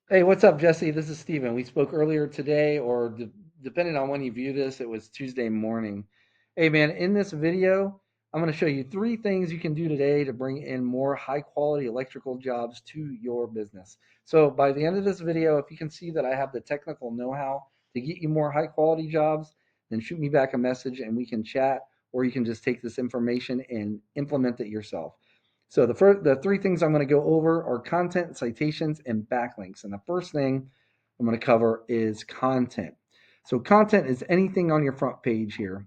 Hey, what's up, Jesse? This is Steven. We spoke earlier today, or depending on when you view this, it was Tuesday morning. Hey, man, in this video, I'm going to show you three things you can do today to bring in more high quality electrical jobs to your business. So, by the end of this video, if you can see that I have the technical know how to get you more high quality jobs, then shoot me back a message and we can chat, or you can just take this information and implement it yourself. So the three things I'm going to go over are content, citations, and backlinks. And the first thing I'm going to cover is content. So content is anything on your front page here.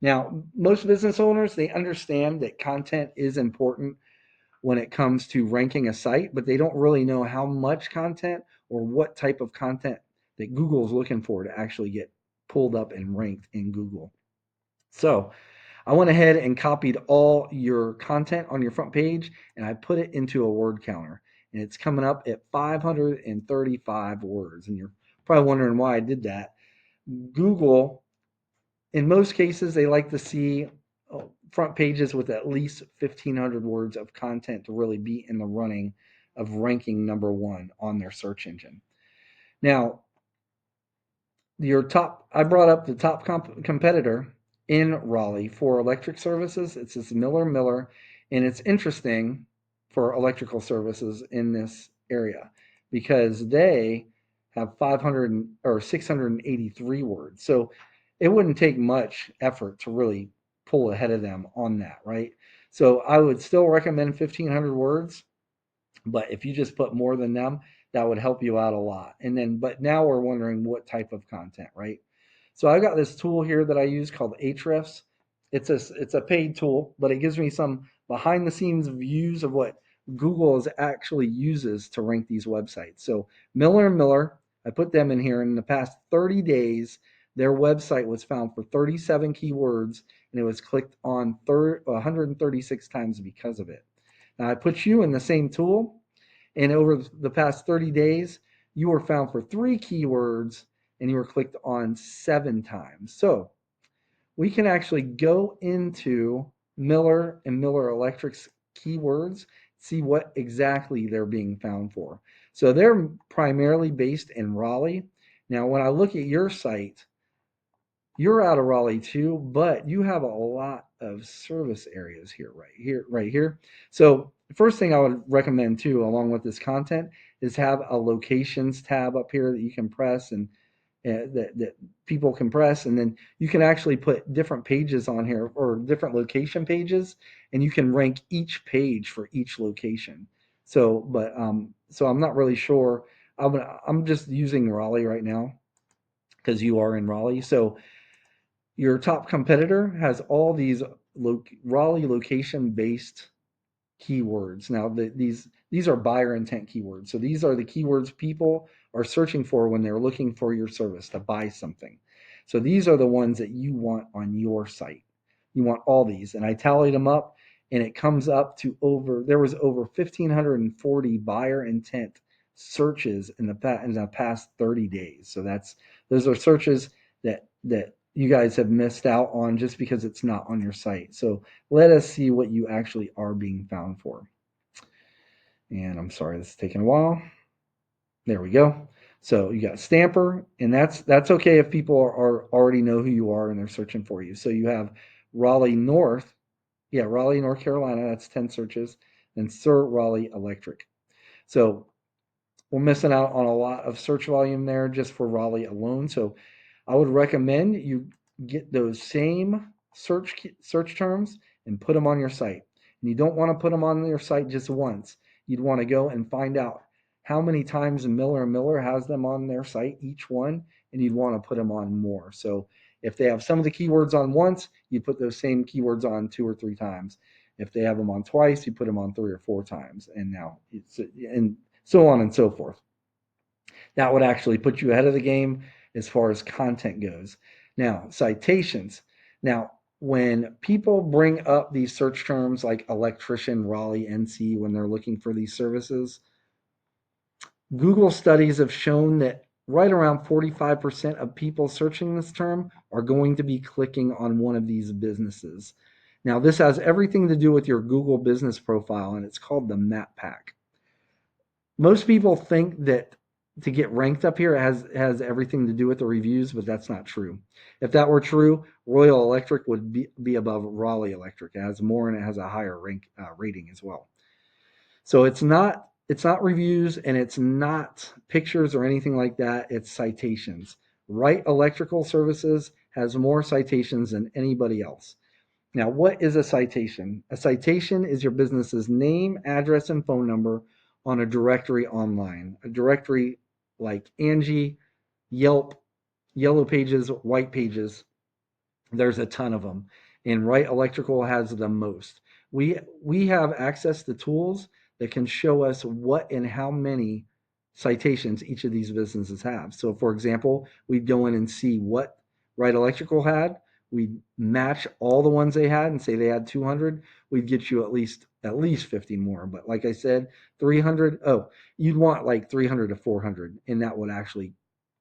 Now, most business owners, they understand that content is important when it comes to ranking a site, but they don't really know how much content or what type of content that Google is looking for to actually get pulled up and ranked in Google. So I went ahead and copied all your content on your front page and I put it into a word counter. And it's coming up at 535 words. And you're probably wondering why I did that. Google, in most cases, they like to see front pages with at least 1,500 words of content to really be in the running of ranking number one on their search engine. Now, I brought up the top competitor in Raleigh for electric services. It's this Miller, and it's interesting for electrical services in this area because they have 500 or 683 words. So it wouldn't take much effort to really pull ahead of them on that, right? So I would still recommend 1,500 words, but if you just put more than them, that would help you out a lot. And then, but now we're wondering what type of content, right? So I got this tool here that I use called Ahrefs. It's a paid tool, but it gives me some behind the scenes views of what Google is actually uses to rank these websites. So Miller and Miller, I put them in here. In the past 30 days, their website was found for 37 keywords, and it was clicked on 136 times because of it. Now I put you in the same tool, and over the past 30 days, you were found for three keywords and you were clicked on 7 times. So we can actually go into Miller and Miller Electric's keywords, see what exactly they're being found for. So they're primarily based in Raleigh. Now, when I look at your site, you're out of Raleigh too, but you have a lot of service areas here. So the first thing I would recommend too, along with this content, is have a locations tab up here that you can press and that people can press, and then you can actually put different pages on here or different location pages, and you can rank each page for each location. So I'm not really sure. I'm just using Raleigh right now because you are in Raleigh. So your top competitor has all these Raleigh location based keywords. Now, these are buyer intent keywords. So these are the keywords people are searching for when they're looking for your service to buy something. So these are the ones that you want on your site. You want all these, and I tallied them up, and it comes up to there was over 1,540 buyer intent searches in the past 30 days. So those are searches that you guys have missed out on just because it's not on your site. So let us see what you actually are being found for. And I'm sorry, this is taking a while. There we go. So you got Stamper, and that's okay if people are already know who you are and they're searching for you. So you have Raleigh North, yeah, Raleigh, North Carolina. That's 10 searches, and Sir Raleigh Electric. So we're missing out on a lot of search volume there just for Raleigh alone. So I would recommend you get those same search terms and put them on your site. And you don't want to put them on your site just once. You'd want to go and find out how many times Miller and Miller has them on their site, each one, and you'd want to put them on more. So if they have some of the keywords on once, you put those same keywords on 2 or 3 times. If they have them on twice, you put them on 3 or 4 times. And so on and so forth. That would actually put you ahead of the game as far as content goes. Now, citations. Now, when people bring up these search terms like electrician, Raleigh, NC, when they're looking for these services, Google studies have shown that right around 45% of people searching this term are going to be clicking on one of these businesses. Now, this has everything to do with your Google business profile, and it's called the Map Pack. Most people think that to get ranked up here has everything to do with the reviews, but that's not true. If that were true, Royal Electric would be above Raleigh Electric. It has more and it has a higher rating as well. So it's not reviews and it's not pictures or anything like that. It's citations. Wright Electrical Services has more citations than anybody else. Now, what is a citation? A citation is your business's name, address, and phone number on a directory online. A directory like Angie, Yelp, Yellow Pages, White Pages. There's a ton of them, and Wright Electrical has the most. We have access to tools that can show us what and how many citations each of these businesses have. So, for example, we'd go in and see what Wright Electrical had. We'd match all the ones they had and say they had 200. We'd get you at least 50 more. But like I said, 300. Oh, you'd want like 300 to 400, and that would actually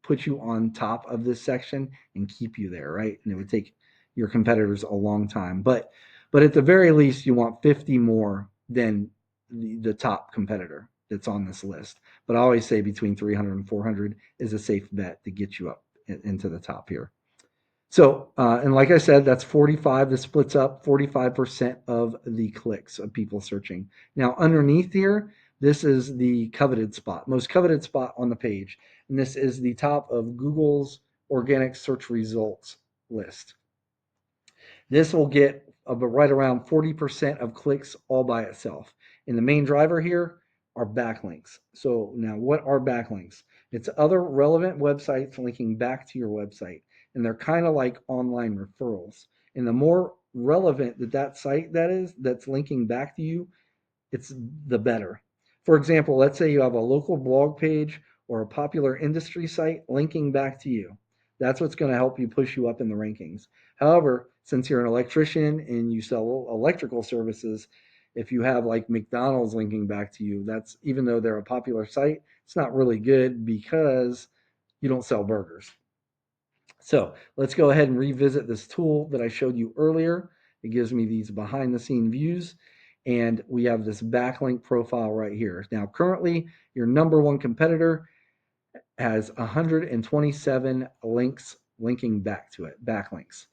put you on top of this section and keep you there, right? And it would take your competitors a long time. But at the very least, you want 50 more than the top competitor that's on this list. But I always say between 300 and 400 is a safe bet to get you up into the top here. So, and like I said, that's 45. This splits up 45% of the clicks of people searching. Now, underneath here, this is the coveted spot, most coveted spot on the page. And this is the top of Google's organic search results list. This will get right around 40% of clicks all by itself. And the main driver here are backlinks. So now what are backlinks? It's other relevant websites linking back to your website. And they're kind of like online referrals. And the more relevant that site that is that's linking back to you, it's the better. For example, let's say you have a local blog page or a popular industry site linking back to you. That's what's going to help you push you up in the rankings. However, since you're an electrician and you sell electrical services, if you have like McDonald's linking back to you, that's even though they're a popular site, it's not really good because you don't sell burgers. So let's go ahead and revisit this tool that I showed you earlier. It gives me these behind the scene views and we have this backlink profile right here. Now currently your number one competitor has 127 links linking back to it, backlinks.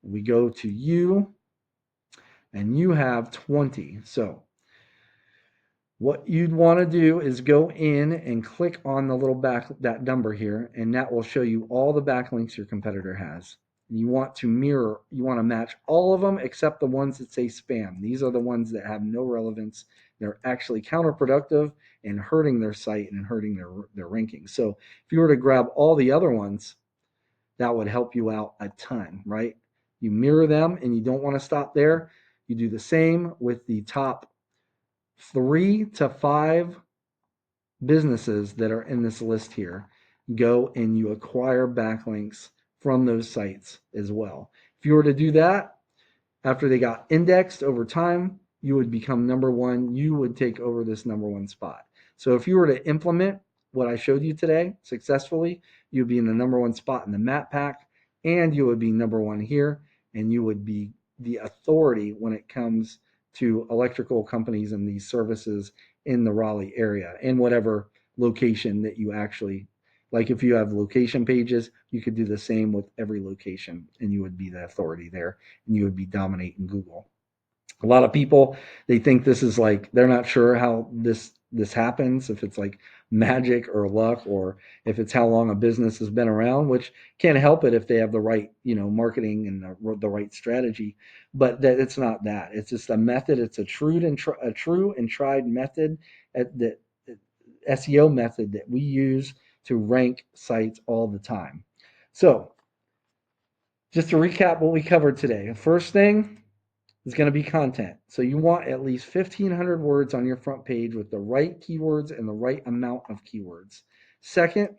We go to you and you have 20. So what you'd want to do is go in and click on the little that number here, and that will show you all the backlinks your competitor has. You want to match all of them except the ones that say spam. These are the ones that have no relevance. They're actually counterproductive and hurting their site and hurting their rankings. So if you were to grab all the other ones, that would help you out a ton, right? You mirror them and you don't want to stop there. You do the same with the top 3 to 5 businesses that are in this list here. Go and you acquire backlinks from those sites as well. If you were to do that after they got indexed over time, you would become number one. You would take over this number one spot. So if you were to implement what I showed you today successfully, you'd be in the number one spot in the map pack and you would be number one here and you would be the authority when it comes to electrical companies and these services in the Raleigh area and whatever location that you actually like. If you have location pages, you could do the same with every location and you would be the authority there and you would be dominating Google. A lot of people, they think this is like, they're not sure how this happens, if it's like magic or luck or if it's how long a business has been around, which can't help it if they have the right marketing and the right strategy, but that it's not that. It's just a method. It's a true and tried method that SEO method that we use to rank sites all the time. So just to recap what we covered today, first thing is going to be content. So you want at least 1,500 words on your front page with the right keywords and the right amount of keywords. Second,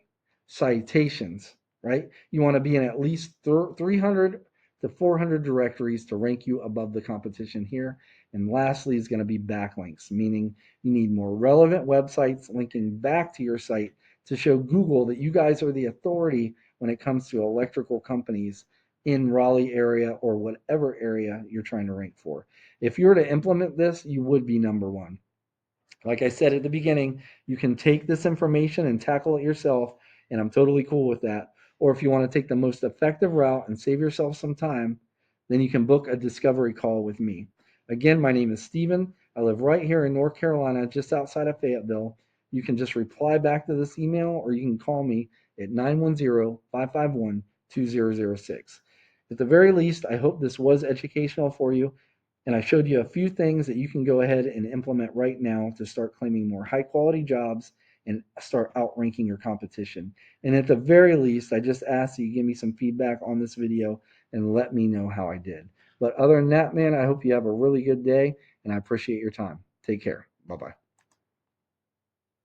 citations, right? You want to be in at least 300 to 400 directories to rank you above the competition here. And lastly is going to be backlinks, meaning you need more relevant websites linking back to your site to show Google that you guys are the authority when it comes to electrical companies in Raleigh area or whatever area you're trying to rank for. If you were to implement this, you would be number one. Like I said at the beginning, you can take this information and tackle it yourself, and I'm totally cool with that. Or if you want to take the most effective route and save yourself some time, then you can book a discovery call with me. Again, my name is Steven. I live right here in North Carolina, just outside of Fayetteville. You can just reply back to this email or you can call me at 910-551-2006. At the very least, I hope this was educational for you. And I showed you a few things that you can go ahead and implement right now to start claiming more high quality jobs and start outranking your competition. And at the very least, I just ask that you give me some feedback on this video and let me know how I did. But other than that, man, I hope you have a really good day and I appreciate your time. Take care. Bye bye.